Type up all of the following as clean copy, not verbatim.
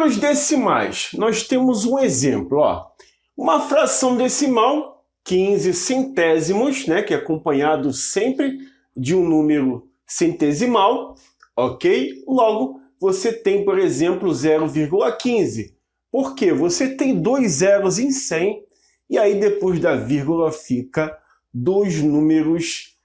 Os decimais, nós temos um exemplo, ó. Uma fração decimal, 15 centésimos, né, que é acompanhado sempre de um número centesimal, ok? Logo, você tem, por exemplo, 0,15. Por quê? Você tem dois zeros em 100, e aí depois da vírgula fica dois números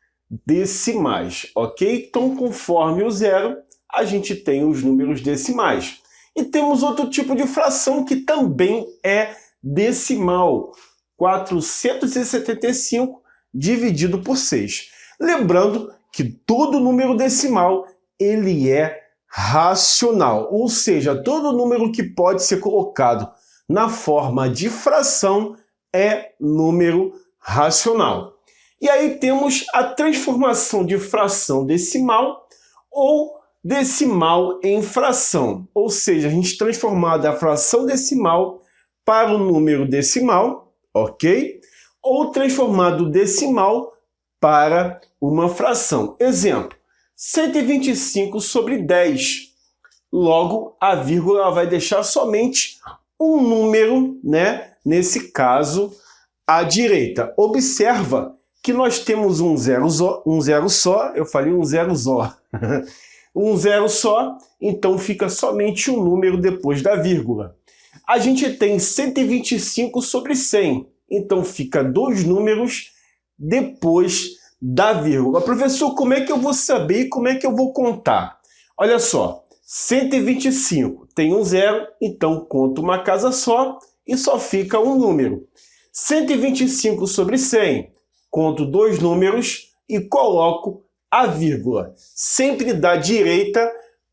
decimais, ok? Então, conforme o zero, a gente tem os números decimais. E temos outro tipo de fração que também é decimal, 475 dividido por 6. Lembrando que todo número decimal ele é racional, ou seja, todo número que pode ser colocado na forma de fração é número racional. E aí temos a transformação de fração decimal ou decimal em fração, ou seja, a gente transformar da fração decimal para o número decimal, ok? Ou transformar do decimal para uma fração. Exemplo, 125 sobre 10. Logo, a vírgula vai deixar somente um número, né? Nesse caso, à direita. Observa que nós temos um zero só, eu falei um zero só. Um zero só, então fica somente um número depois da vírgula. A gente tem 125 sobre 100, então fica dois números depois da vírgula. Professor, como é que eu vou saber e como é que eu vou contar? Olha só, 125 tem um zero, então conto uma casa só e só fica um número. 125 sobre 100, conto dois números e coloco a vírgula, sempre da direita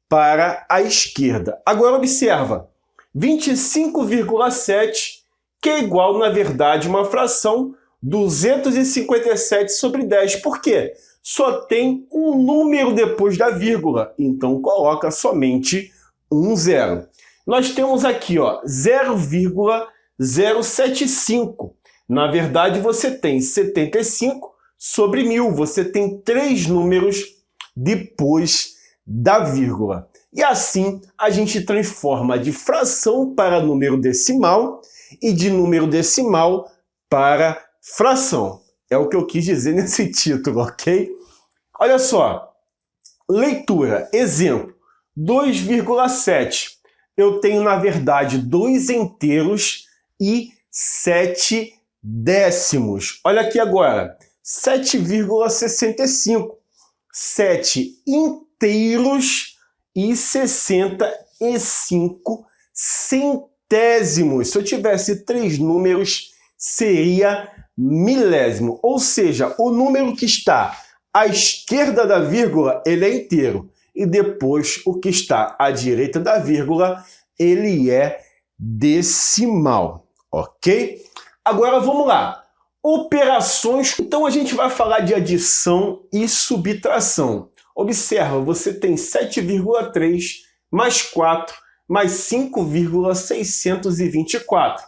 para a esquerda. Agora observa, 25,7, que é igual, na verdade, uma fração 257 sobre 10. Por quê? Só tem um número depois da vírgula, então coloca somente um zero. Nós temos aqui, ó, 0,075. Na verdade, você tem 75 sobre 1000, você tem três números depois da vírgula. E assim, a gente transforma de fração para número decimal e de número decimal para fração. É o que eu quis dizer nesse título, ok? Olha só, leitura, exemplo, 2,7. Eu tenho, na verdade, 2 inteiros e 7 décimos. Olha aqui agora. 7,65, 7 inteiros e 65 centésimos. Se eu tivesse três números, seria milésimo. Ou seja, o número que está à esquerda da vírgula, ele é inteiro. E depois, o que está à direita da vírgula, ele é decimal. Ok? Agora, vamos lá. Operações, então a gente vai falar de adição e subtração. Observa, você tem 7,3 mais 4 mais 5,624.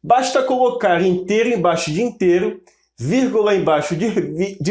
Basta colocar inteiro embaixo de inteiro, vírgula embaixo de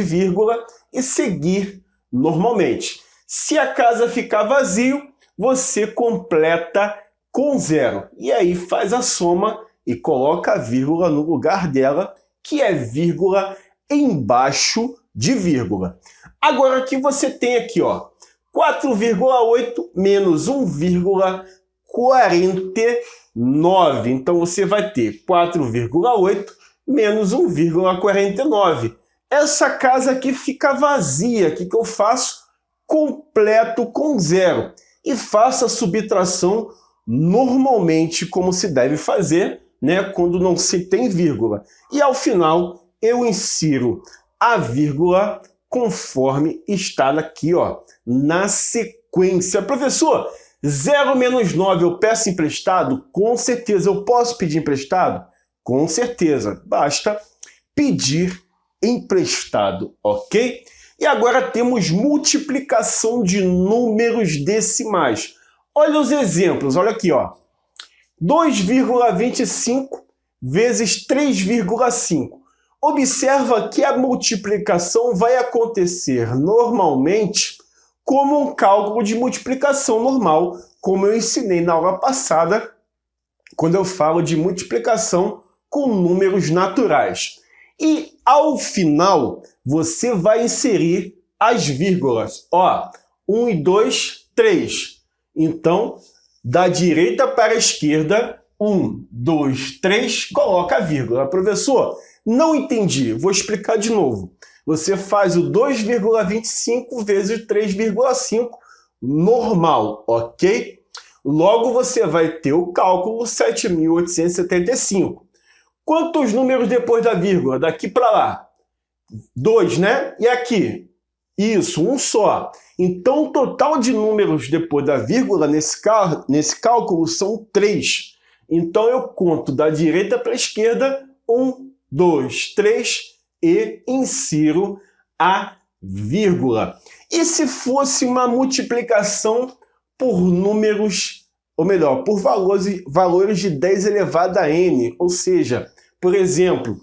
vírgula e seguir normalmente. Se a casa ficar vazio, você completa com zero. E aí faz a soma e coloca a vírgula no lugar dela, que é vírgula embaixo de vírgula. Agora aqui você tem aqui, ó, 4,8 menos 1,49. Então você vai ter 4,8 menos 1,49. Essa casa aqui fica vazia. O que eu faço? Completo com zero. E faço a subtração normalmente como se deve fazer, né, quando não se tem vírgula. E ao final eu insiro a vírgula conforme está aqui, ó, na sequência. Professor, 0 menos 9 eu peço emprestado? Com certeza. Eu posso pedir emprestado? Com certeza. Basta pedir emprestado, ok? E agora temos multiplicação de números decimais. Olha os exemplos, olha aqui, ó. 2,25 vezes 3,5. Observa que a multiplicação vai acontecer normalmente como um cálculo de multiplicação normal, como eu ensinei na aula passada, quando eu falo de multiplicação com números naturais. E ao final, você vai inserir as vírgulas. Ó, 1 e 2, 3. Então, da direita para a esquerda, 1, 2, 3, coloca a vírgula. Professor, não entendi. Vou explicar de novo. Você faz o 2,25 vezes 3,5 normal, ok? Logo, você vai ter o cálculo 7.875. Quantos números depois da vírgula? Daqui para lá? 2, né? E aqui? Isso, um só. Então, o total de números depois da vírgula nesse cálculo são 3. Então, eu conto da direita para a esquerda, 1, 2, 3 e insiro a vírgula. E se fosse uma multiplicação por números, ou melhor, por valores de 10 elevado a n, ou seja, por exemplo,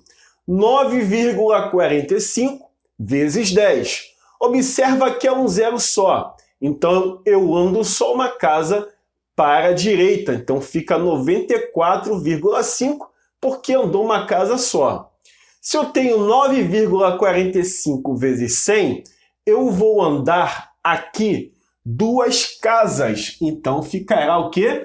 9,45 vezes 10. Observa que é um zero só, então eu ando só uma casa para a direita, então fica 94,5 porque andou uma casa só. Se eu tenho 9,45 vezes 100, eu vou andar aqui 2 casas, então ficará o quê?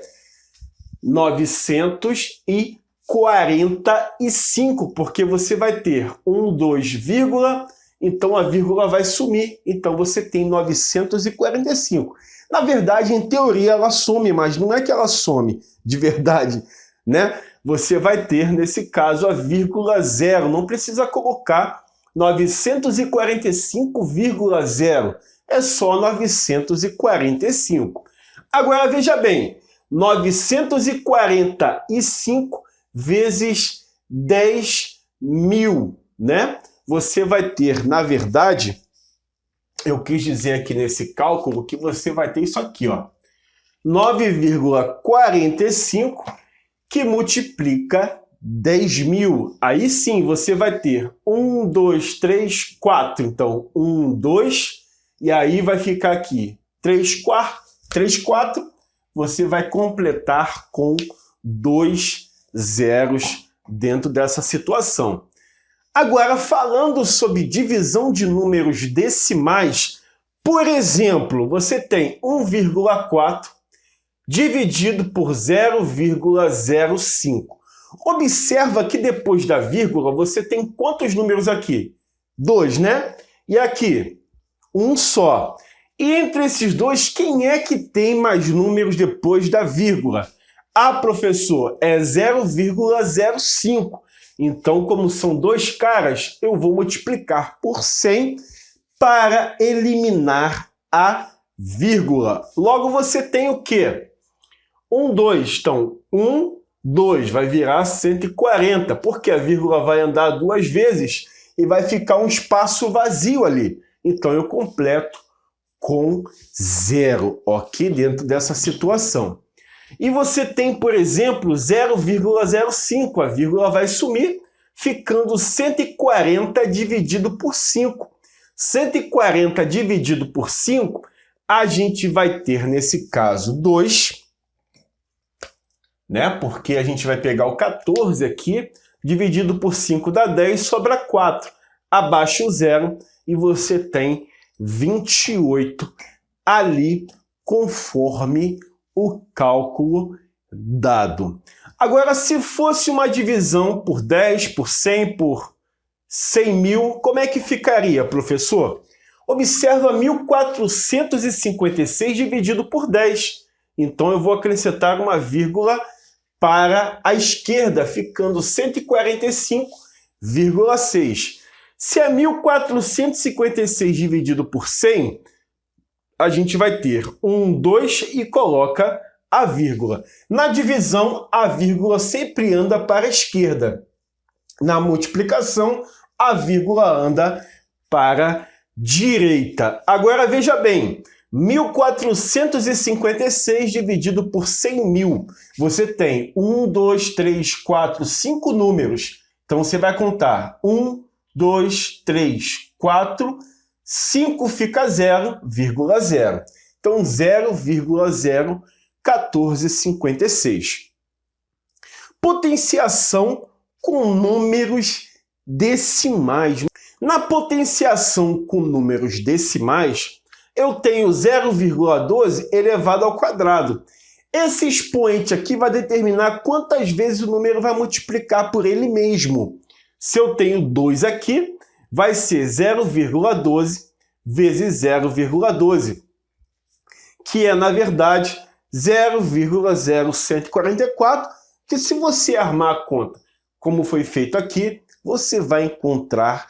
945, porque você vai ter 1, 2, vírgula, então a vírgula vai sumir, então você tem 945. Na verdade, em teoria ela some, mas não é que ela some de verdade, né? Você vai ter, nesse caso, a vírgula zero, não precisa colocar 945,0, é só 945. Agora, veja bem, 945 vezes 10.000, né? Você vai ter, na verdade, eu quis dizer aqui nesse cálculo que você vai ter isso aqui, ó, 9,45 que multiplica 10.000. Aí sim, você vai ter 1, 2, 3, 4. Então, 1, 2, e aí vai ficar aqui 3, 4. Você vai completar com 2 zeros dentro dessa situação. Agora, falando sobre divisão de números decimais, por exemplo, você tem 1,4 dividido por 0,05. Observa que depois da vírgula você tem quantos números aqui? 2, né? E aqui? Um só. E entre esses dois, quem é que tem mais números depois da vírgula? Ah, professor, é 0,05. Então, como são 2 caras, eu vou multiplicar por 100 para eliminar a vírgula. Logo, você tem o quê? 1, 2. Então, 1, 2 vai virar 140, porque a vírgula vai andar 2 vezes e vai ficar um espaço vazio ali. Então, eu completo com 0, ok? Dentro dessa situação. E você tem, por exemplo, 0,05. A vírgula vai sumir, ficando 140 dividido por 5. 140 dividido por 5, a gente vai ter, nesse caso, 2, né? Porque a gente vai pegar o 14 aqui, dividido por 5 dá 10, sobra 4. Abaixa o 0 e você tem 28 ali, conforme o cálculo dado. Agora, se fosse uma divisão por 10, por 100, por 100.000, como é que ficaria, professor? Observa 1.456 dividido por 10. Então, eu vou acrescentar uma vírgula para a esquerda, ficando 145,6. Se é 1.456 dividido por 100, a gente vai ter 1, 2 e coloca a vírgula. Na divisão, a vírgula sempre anda para a esquerda. Na multiplicação, a vírgula anda para a direita. Agora, veja bem, 1.456 dividido por 100.000. Você tem 1, 2, 3, 4, 5 números. Então, você vai contar 1, 2, 3, 4, 5 fica 0,0. Então, 0,0 1456. Potenciação com números decimais. Na potenciação com números decimais, eu tenho 0,12 elevado ao quadrado. Esse expoente aqui vai determinar quantas vezes o número vai multiplicar por ele mesmo. Se eu tenho 2 aqui, vai ser 0,12 vezes 0,12, que é, na verdade, 0,0144, que se você armar a conta como foi feito aqui, você vai encontrar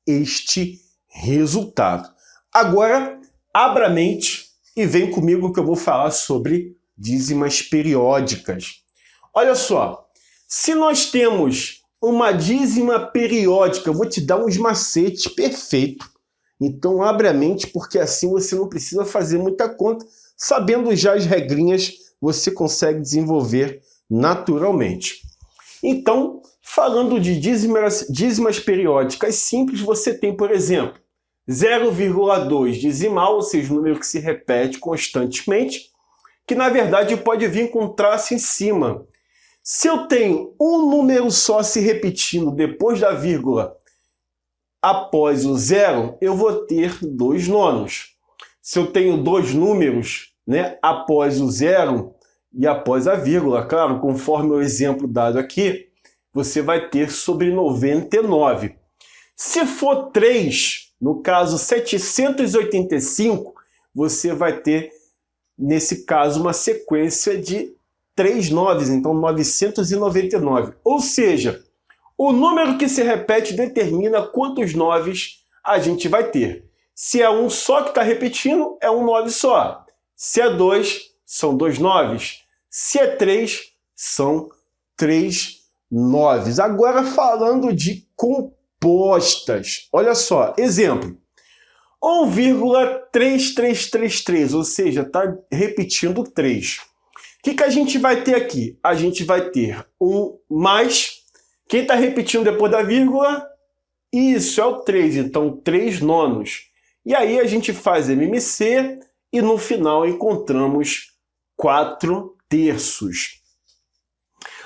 este resultado. Agora, abra a mente e vem comigo que eu vou falar sobre dízimas periódicas. Olha só, se nós temos uma dízima periódica, eu vou te dar uns macetes perfeito. Então, abre a mente, porque assim você não precisa fazer muita conta. Sabendo já as regrinhas, você consegue desenvolver naturalmente. Então, falando de dízimas periódicas simples, você tem, por exemplo, 0,2 decimal, ou seja, um número que se repete constantemente, que na verdade pode vir com traço em cima. Se eu tenho um número só se repetindo depois da vírgula após o zero, eu vou ter 2 nonos. Se eu tenho 2 números, né, após o zero e após a vírgula, claro, conforme o exemplo dado aqui, você vai ter sobre 99. Se for 3, no caso 785, você vai ter, nesse caso, uma sequência de 3 noves, então 999. Ou seja, o número que se repete determina quantos noves a gente vai ter. Se é um só que está repetindo, é um 9 só. Se é 2, são 2 noves. Se é 3, são 3 noves. Agora falando de compostas. Olha só, exemplo. 1,3333, ou seja, está repetindo 3. O que a gente vai ter aqui? A gente vai ter um mais. Quem está repetindo depois da vírgula? Isso, é o 3. Então, 3 nonos. E aí a gente faz MMC e no final encontramos 4 terços.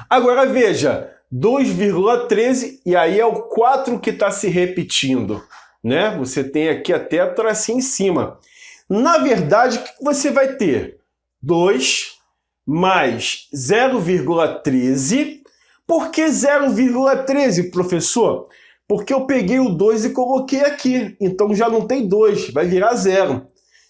Agora veja, 2,13 e aí é o 4 que está se repetindo, né? Você tem aqui até a tracinha em cima. Na verdade, o que você vai ter? 2 mais 0,13. Por que 0,13, professor? Porque eu peguei o 2 e coloquei aqui. Então já não tem 2, vai virar 0.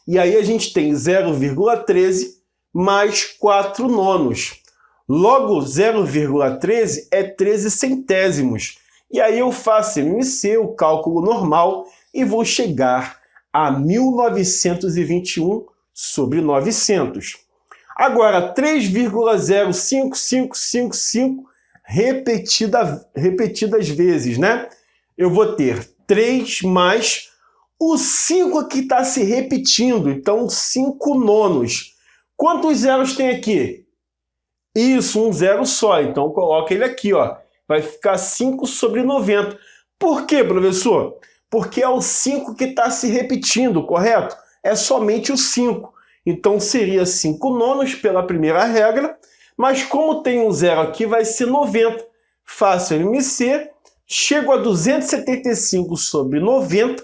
E aí a gente tem 0,13 mais 4 nonos. Logo, 0,13 é 13 centésimos. E aí eu faço MMC, o cálculo normal, e vou chegar a 1921 sobre 900. Agora, 3,05555 repetidas vezes, né? Eu vou ter 3 mais o 5 aqui está se repetindo, então 5 nonos. Quantos zeros tem aqui? Isso, um zero só, então coloca ele aqui, ó. Vai ficar 5 sobre 90. Por quê, professor? Porque é o 5 que está se repetindo, correto? É somente o 5. Então seria 5 nonos pela primeira regra, mas como tem um zero aqui, vai ser 90. Faço MMC, chego a 275 sobre 90,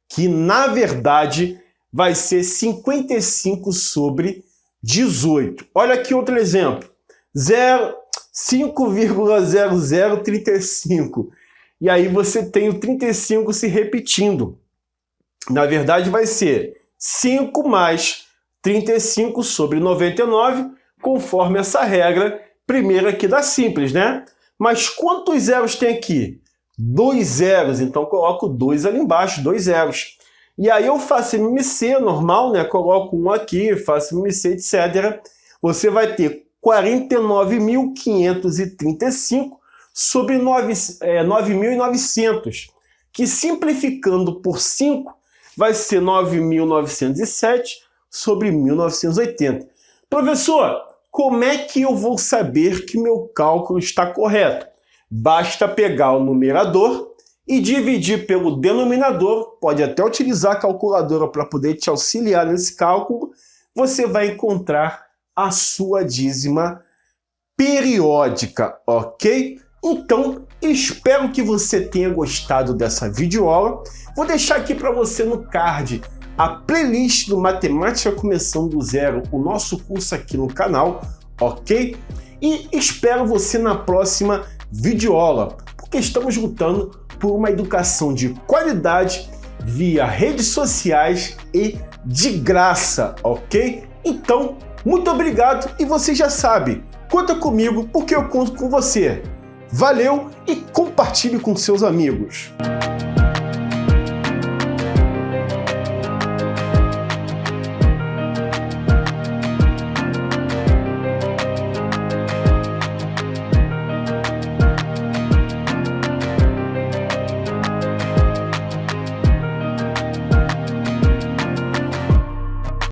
que na verdade vai ser 55 sobre 18. Olha aqui outro exemplo. 5,0035. E aí você tem o 35 se repetindo. Na verdade vai ser 5 mais 35 sobre 99, conforme essa regra primeira aqui da simples, né? Mas quantos zeros tem aqui? 2 zeros, então coloco 2 ali embaixo, 2 zeros. E aí eu faço MMC normal, né? Coloco um aqui, faço MMC, etc. Você vai ter 49.535 sobre 9.900, que simplificando por 5 vai ser 9.907 sobre 1.980. Professor, como é que eu vou saber que meu cálculo está correto? Basta pegar o numerador e dividir pelo denominador, pode até utilizar a calculadora para poder te auxiliar nesse cálculo, você vai encontrar a sua dízima periódica, ok? Então, espero que você tenha gostado dessa videoaula. Vou deixar aqui para você no card a playlist do Matemática Começando do Zero, o nosso curso aqui no canal, ok? E espero você na próxima videoaula, porque estamos lutando por uma educação de qualidade via redes sociais e de graça, ok? Então, muito obrigado e você já sabe, conta comigo porque eu conto com você. Valeu e compartilhe com seus amigos.